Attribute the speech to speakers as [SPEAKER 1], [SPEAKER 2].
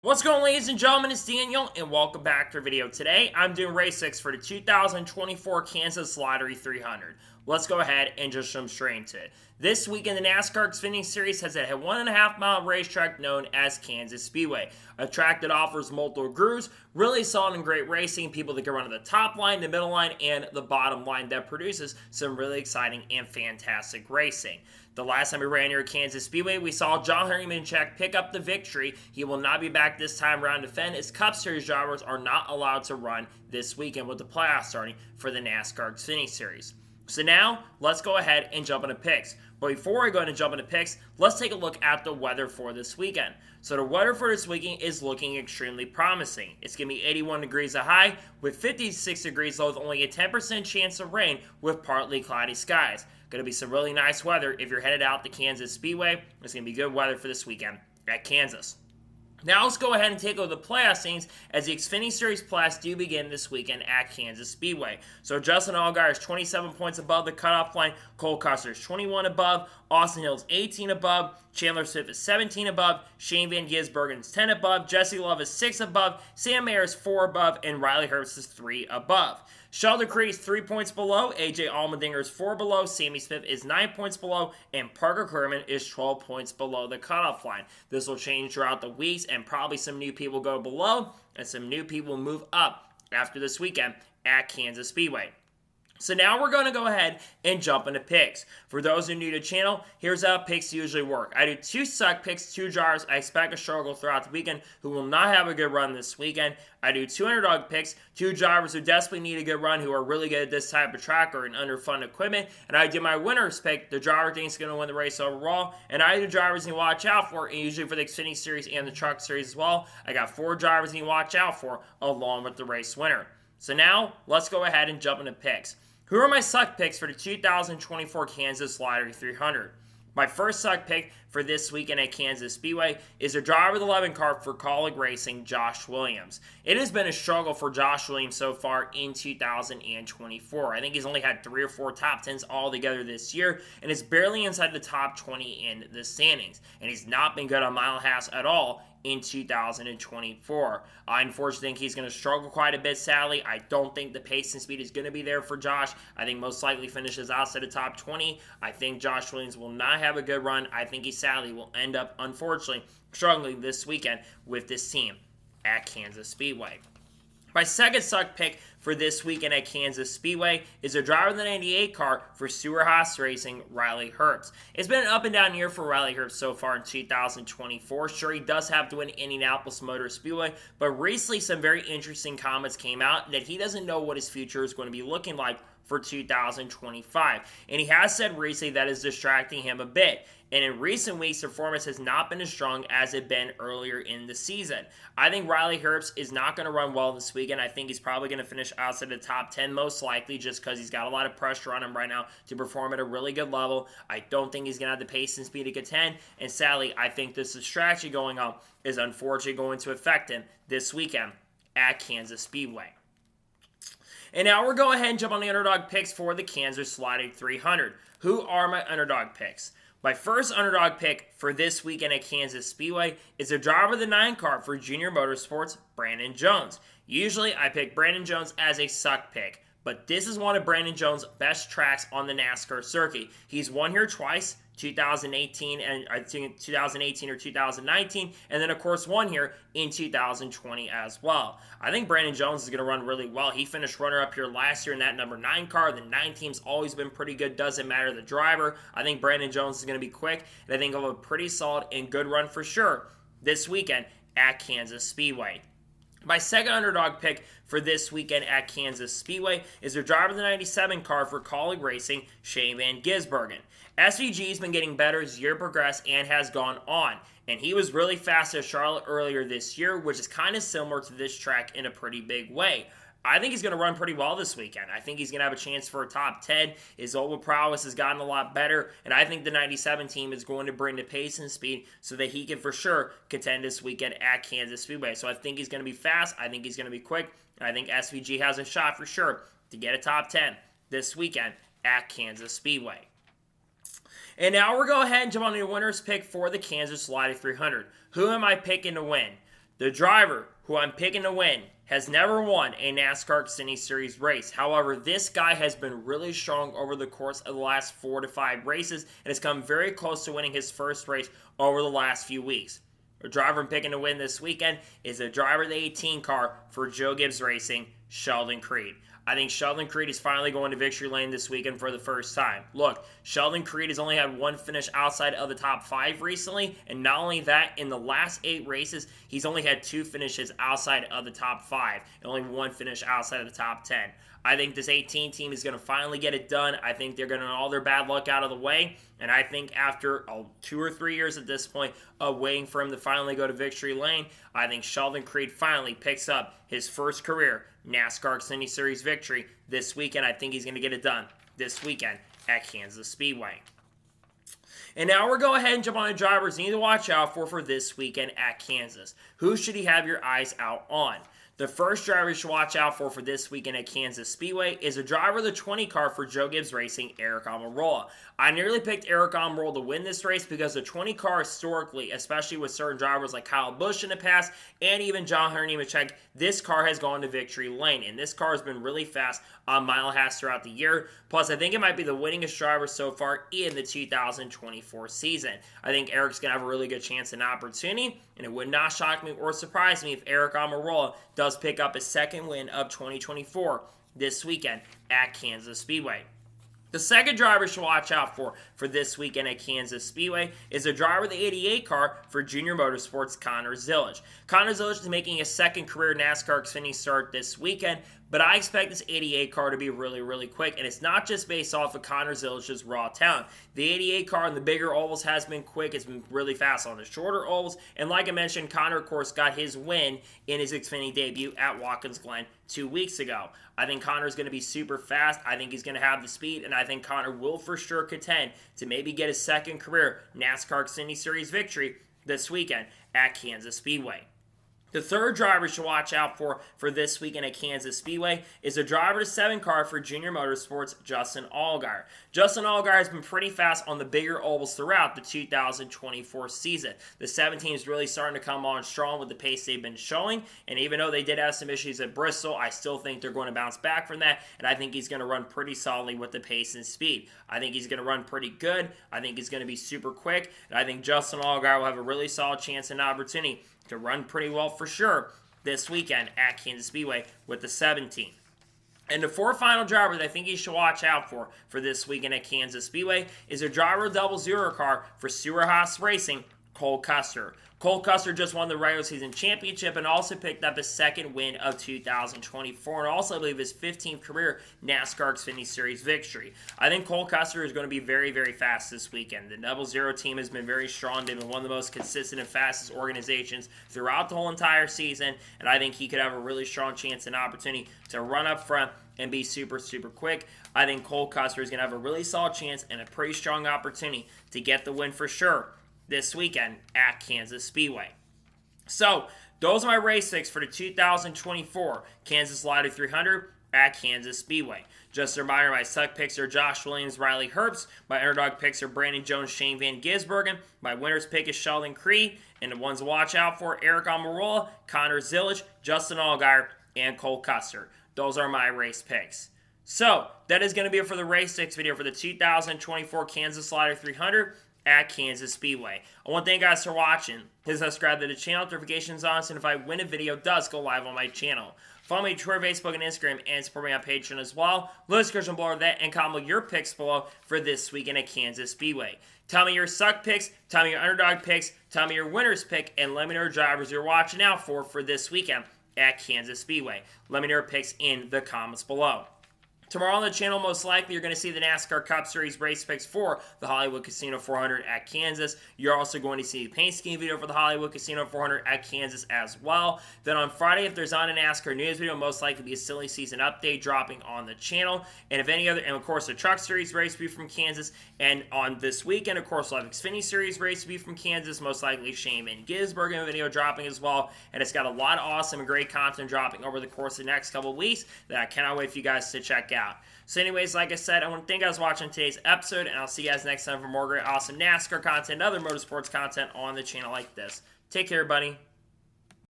[SPEAKER 1] What's going on, ladies and gentlemen? It's Daniel, and welcome back to our video. Today, I'm doing race 6 for the 2024 Kansas Lottery 300. Let's go ahead and just jump straight into it. This week in the NASCAR Xfinity Series has a 1.5 mile racetrack known as Kansas Speedway. A track that offers multiple grooves, really solid and great racing, people that can run to the top line, the middle line, and the bottom line that produces some really exciting and fantastic racing. The last time we ran here at Kansas Speedway, we saw John Hunter pick up the victory. He will not be back this time around to defend, as Cup Series drivers are not allowed to run this weekend with the playoffs starting for the NASCAR Xfinity Series. So now, let's go ahead and jump into picks. But before I go ahead and jump into picks, let's take a look at the weather for this weekend. So the weather for this weekend is looking extremely promising. It's going to be 81 degrees a high with 56 degrees low with only a 10% chance of rain with partly cloudy skies. Going to be some really nice weather if you're headed out to Kansas Speedway. It's going to be good weather for this weekend at Kansas. Now let's go ahead and take over the playoff scenes as the Xfinity Series playoffs do begin this weekend at Kansas Speedway. So Justin Allgaier is 27 points above the cutoff line. Cole Kuster is 21 above. Austin Hill is 18 above. Chandler Smith is 17 above. Shane Van Gisbergen is 10 above. Jesse Love is 6 above. Sam Mayer is 4 above. And Riley Herbst is 3 above. Sheldon Creed is 3 points below. AJ Allmendinger is 4 below. Sammy Smith is 9 points below. And Parker Clearman is 12 points below the cutoff line. This will change throughout the weeks, and probably some new people go below and some new people move up after this weekend at Kansas Speedway. So now we're going to go ahead and jump into picks. For those who are new to the channel, here's how picks usually work. I do 2 suck picks, 2 jars I expect to struggle throughout the weekend who will not have a good run this weekend. I do 2 underdog picks, 2 drivers who desperately need a good run who are really good at this type of track or in underfunded equipment. And I do my winners pick, the driver thinks is going to win the race overall. And I do drivers you watch out for, and usually for the Xfinity Series and the Truck Series as well. I got 4 drivers you watch out for along with the race winner. So now, let's go ahead and jump into picks. Who are my suck picks for the 2024 Kansas Lottery 300? My first suck pick for this weekend at Kansas Speedway is the driver of the 11 car for Colleague Racing, Josh Williams. It has been a struggle for Josh Williams so far in 2024. I think he's only had 3 or 4 top 10s altogether this year, and is barely inside the top 20 in the standings. And he's not been good on mile and a half at all in 2024. I unfortunately think he's going to struggle quite a bit, sadly. I don't think the pace and speed is going to be there for Josh. I think most likely finishes outside the top 20. I think Josh Williams will not have a good run. I think he sadly will end up, unfortunately, struggling this weekend with this team at Kansas Speedway. My second suck pick for this weekend at Kansas Speedway is the driver of the 98 car for Stewart-Haas Racing, Riley Herbst. It's been an up and down year for Riley Herbst so far in 2024. Sure, he does have to win Indianapolis Motor Speedway, but recently some very interesting comments came out that he doesn't know what his future is going to be looking like for 2025. And he has said recently that is distracting him a bit. And in recent weeks, performance has not been as strong as it been earlier in the season. I think Riley Herbst is not going to run well this weekend. I think he's probably going to finish outside the top 10 most likely just because he's got a lot of pressure on him right now to perform at a really good level. I don't think he's going to have the pace and speed to contend. And sadly, I think this strategy going on is unfortunately going to affect him this weekend at Kansas Speedway. And now we're going ahead and jump on the underdog picks for the Kansas Lottery 300. Who are my underdog picks? My first underdog pick for this weekend at Kansas Speedway is the driver of the 9 car for Junior Motorsports, Brandon Jones. Usually I pick Brandon Jones as a suck pick, but this is one of Brandon Jones' best tracks on the NASCAR circuit. He's won here twice, 2018 and I think 2018 or 2019, and then of course won here in 2020 as well. I think Brandon Jones is going to run really well. He finished runner-up here last year in that number 9 car. The 9 team's always been pretty good. Doesn't matter the driver. I think Brandon Jones is going to be quick, and I think he'll have a pretty solid and good run for sure this weekend at Kansas Speedway. My second underdog pick for this weekend at Kansas Speedway is the driver of the 97 car for Colleague Racing, Shane Van Gisbergen. SVG has been getting better as the year progressed and has gone on. And he was really fast at Charlotte earlier this year, which is kind of similar to this track in a pretty big way. I think he's going to run pretty well this weekend. I think he's going to have a chance for a top 10. His over prowess has gotten a lot better, and I think the 97 team is going to bring the pace and speed so that he can for sure contend this weekend at Kansas Speedway. So I think he's going to be fast. I think he's going to be quick. And I think SVG has a shot for sure to get a top 10 this weekend at Kansas Speedway. And now we're going to go ahead and jump on the winner's pick for the Kansas Lottery 300. Who am I picking to win? The driver who I'm picking to win has never won a NASCAR Xfinity Series race. However, this guy has been really strong over the course of the last 4 to 5 races and has come very close to winning his first race over the last few weeks. The driver I'm picking to win this weekend is the driver of the 18 car for Joe Gibbs Racing, Sheldon Creed. I think Sheldon Creed is finally going to victory lane this weekend for the first time. Look, Sheldon Creed has only had one finish outside of the top 5 recently, and not only that, in the last 8 races, he's only had 2 finishes outside of the top 5, and only 1 finish outside of the top 10. I think this 18 team is going to finally get it done. I think they're going to all their bad luck out of the way. And I think after 2 or 3 years at this point of waiting for him to finally go to victory lane, I think Sheldon Creed finally picks up his first career NASCAR Xfinity Series victory this weekend. I think he's going to get it done this weekend at Kansas Speedway. And now we're going to go ahead and jump on the drivers you need to watch out for this weekend at Kansas. Who should you have your eyes out on? The first driver you should watch out for this weekend at Kansas Speedway is a driver of the 20 car for Joe Gibbs Racing, Aric Almirola. I nearly picked Aric Almirola to win this race because the 20 car historically, especially with certain drivers like Kyle Busch in the past and even John Hunter Nemechek, this car has gone to victory lane. And this car has been really fast on mile and a half throughout the year. Plus, I think it might be the winningest driver so far in the 2024 season. I think Aric's going to have a really good chance and opportunity, and it would not shock me or surprise me if Aric Almirola does pick up his second win of 2024 this weekend at Kansas Speedway. The second driver to watch out for this weekend at Kansas Speedway is a driver of the 88 car for Junior Motorsports, Conor Zill. Conor Zill is making his second career NASCAR Xfinity start this weekend, but I expect this 88 car to be really, really quick, and it's not just based off of Conor Zill's raw talent. The 88 car in the bigger ovals has been quick. It's been really fast on the shorter ovals, and like I mentioned, Conor, of course, got his win in his Xfinity debut at Watkins Glen 2 weeks ago. I think Conor's going to be super fast. I think he's going to have the speed, and I think Conor will for sure contend to maybe get his second career NASCAR Xfinity Series victory this weekend at Kansas Speedway. The third driver to watch out for this weekend at Kansas Speedway is a driver to 7 car for Junior Motorsports, Justin Allgaier. Justin Allgaier has been pretty fast on the bigger ovals throughout the 2024 season. The 17 is really starting to come on strong with the pace they've been showing, and even though they did have some issues at Bristol, I still think they're going to bounce back from that, and I think he's going to run pretty solidly with the pace and speed. I think he's going to run pretty good. I think he's going to be super quick, and I think Justin Allgaier will have a really solid chance and opportunity to run pretty well for sure this weekend at Kansas Speedway with the 17. And the fourth final driver that I think you should watch out for this weekend at Kansas Speedway is a driver of double zero car for Stewart-Haas Racing, Cole Kuster. Cole Kuster just won the regular season championship and also picked up his second win of 2024 and also, I believe, his 15th career NASCAR Xfinity Series victory. I think Cole Kuster is going to be very, very fast this weekend. The Double Zero team has been very strong. They've been one of the most consistent and fastest organizations throughout the whole entire season, and I think he could have a really strong chance and opportunity to run up front and be super, super quick. I think Cole Kuster is going to have a really solid chance and a pretty strong opportunity to get the win for sure this weekend at Kansas Speedway. So, those are my race picks for the 2024 Kansas Lottery 300 at Kansas Speedway. Just a reminder, my suck picks are Josh Williams, Riley Herbst. My underdog picks are Brandon Jones, Shane Van Gisbergen. My winner's pick is Sheldon Creed. And the ones to watch out for, Aric Almirola, Conor Zill, Justin Allgaier, and Cole Kuster. Those are my race picks. So, that is going to be it for the race picks video for the 2024 Kansas Lottery 300 at Kansas Speedway. I want to thank you guys for watching. Please subscribe to the channel, notifications on, so if I win a video, it does go live on my channel. Follow me on Twitter, Facebook, and Instagram, and support me on Patreon as well. Leave a description below that, and comment your picks below for this weekend at Kansas Speedway. Tell me your suck picks, tell me your underdog picks, tell me your winner's pick, and let me know your drivers you're watching out for this weekend at Kansas Speedway. Let me know your picks in the comments below. Tomorrow on the channel, most likely, you're going to see the NASCAR Cup Series race picks for the Hollywood Casino 400 at Kansas. You're also going to see the paint scheme video for the Hollywood Casino 400 at Kansas as well. Then on Friday, if there's not a NASCAR news video, most likely be a silly season update dropping on the channel. And if any other, and of course, the Truck Series race will be from Kansas. And on this weekend, of course, we'll have Xfinity Series race will be from Kansas. Most likely, Shane Van Gisbergen video dropping as well. And it's got a lot of awesome and great content dropping over the course of the next couple of weeks that I cannot wait for you guys to check out. So anyways, like I said, I want to thank you guys for watching today's episode, and I'll see you guys next time for more great, awesome NASCAR content and other motorsports content on the channel like this. Take care, everybody.